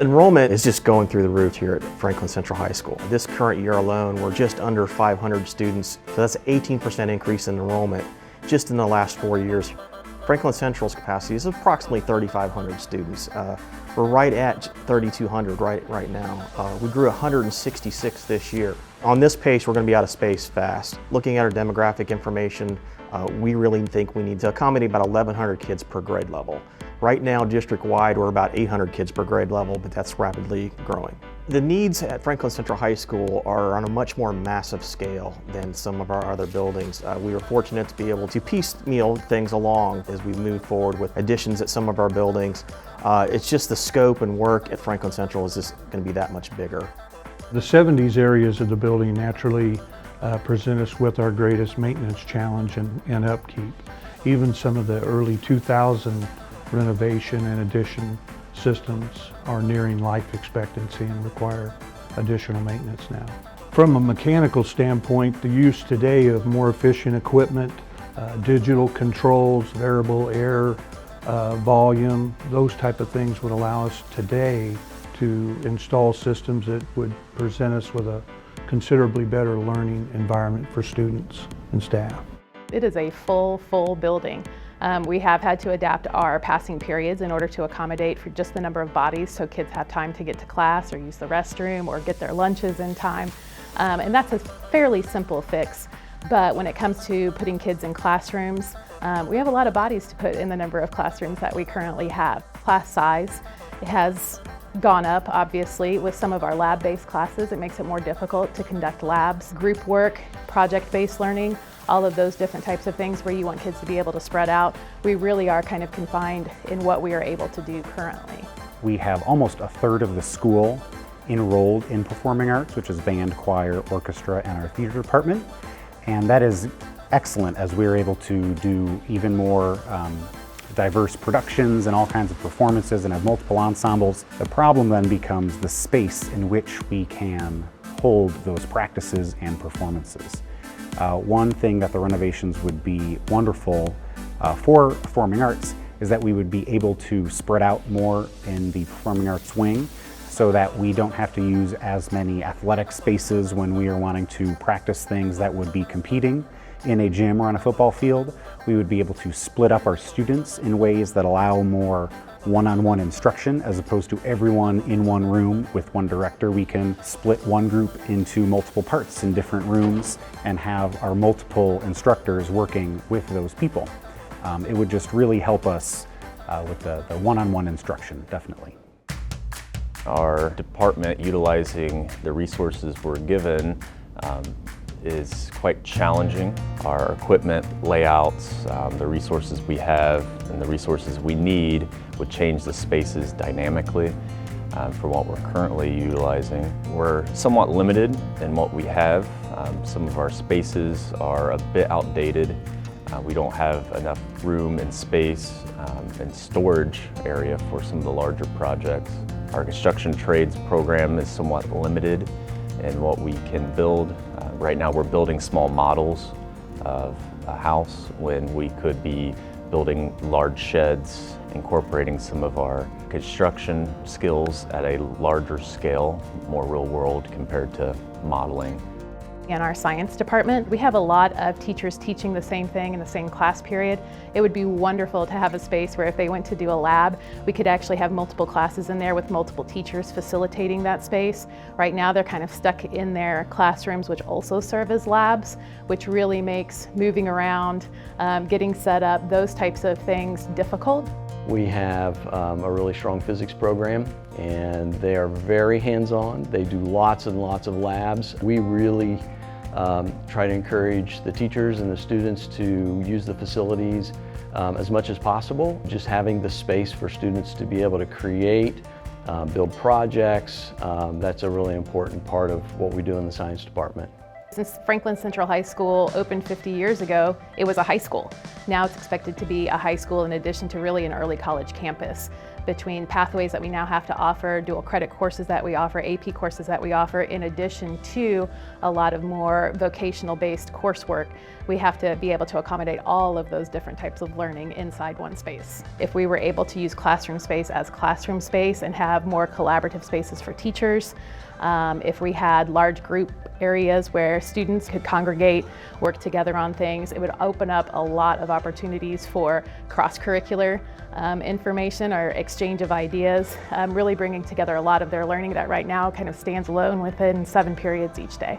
Enrollment is just going through the roof here at Franklin Central High School. This current year alone, we're just under 500 students, so that's an 18% increase in enrollment just in the last 4 years. Franklin Central's capacity is approximately 3,500 students. We're right at 3,200 right now. We grew 166 this year. On this pace, we're going to be out of space fast. Looking at our demographic information, we really think we need to accommodate about 1,100 kids per grade level. Right now, district-wide, we're about 800 kids per grade level, but that's rapidly growing. The needs at Franklin Central High School are on a much more massive scale than some of our other buildings. We were fortunate to be able to piecemeal things along as we move forward with additions at some of our buildings. It's just the scope and work at Franklin Central is just going to be that much bigger. The 70s areas of the building naturally present us with our greatest maintenance challenge and upkeep. Even some of the early 2000 renovation and addition systems are nearing life expectancy and require additional maintenance now. From a mechanical standpoint, the use today of more efficient equipment, digital controls, variable air volume, those type of things would allow us today to install systems that would present us with a considerably better learning environment for students and staff. It is a full building. We have had to adapt our passing periods in order to accommodate for just the number of bodies so kids have time to get to class or use the restroom or get their lunches in time. And that's a fairly simple fix. But when it comes to putting kids in classrooms, we have a lot of bodies to put in the number of classrooms that we currently have. Class size has gone up, obviously, with some of our lab-based classes. It makes it more difficult to conduct labs, group work, project-based learning, all of those different types of things where you want kids to be able to spread out. We really are kind of confined in what we are able to do currently. We have almost a third of the school enrolled in performing arts, which is band, choir, orchestra, and our theater department. And that is excellent as we're able to do even more diverse productions and all kinds of performances and have multiple ensembles. The problem then becomes the space in which we can hold those practices and performances. One thing that the renovations would be wonderful for performing arts is that we would be able to spread out more in the performing arts wing so that we don't have to use as many athletic spaces when we are wanting to practice things that would be competing in a gym or on a football field. We would be able to split up our students in ways that allow more one-on-one instruction as opposed to everyone in one room with one director. We can split one group into multiple parts in different rooms and have our multiple instructors working with those people. It would just really help us with the one-on-one instruction, definitely. Our department, utilizing the resources we're given, is quite challenging. Our equipment layouts, the resources we have and the resources we need would change the spaces dynamically from what we're currently utilizing. We're somewhat limited in what we have. Some of our spaces are a bit outdated. We don't have enough room and space and storage area for some of the larger projects. Our construction trades program is somewhat limited in what we can build. Right now we're building small models of a house when we could be building large sheds, incorporating some of our construction skills at a larger scale, more real world compared to modeling. In our science department, we have a lot of teachers teaching the same thing in the same class period. It would be wonderful to have a space where if they went to do a lab, we could actually have multiple classes in there with multiple teachers facilitating that space. Right now they're kind of stuck in their classrooms, which also serve as labs, which really makes moving around, getting set up, those types of things difficult. We have a really strong physics program and they are very hands-on. They do lots and lots of labs. We really try to encourage the teachers and the students to use the facilities as much as possible. Just having the space for students to be able to create, build projects, that's a really important part of what we do in the science department. Since Franklin Central High School opened 50 years ago, it was a high school. Now it's expected to be a high school in addition to really an early college campus. Between pathways that we now have to offer, dual credit courses that we offer, AP courses that we offer, in addition to a lot of more vocational based coursework, we have to be able to accommodate all of those different types of learning inside one space. If we were able to use classroom space as classroom space and have more collaborative spaces for teachers, if we had large group areas where students could congregate, work together on things, it would open up a lot of opportunities for cross-curricular information or exchange of ideas, really bringing together a lot of their learning that right now kind of stands alone within 7 periods each day.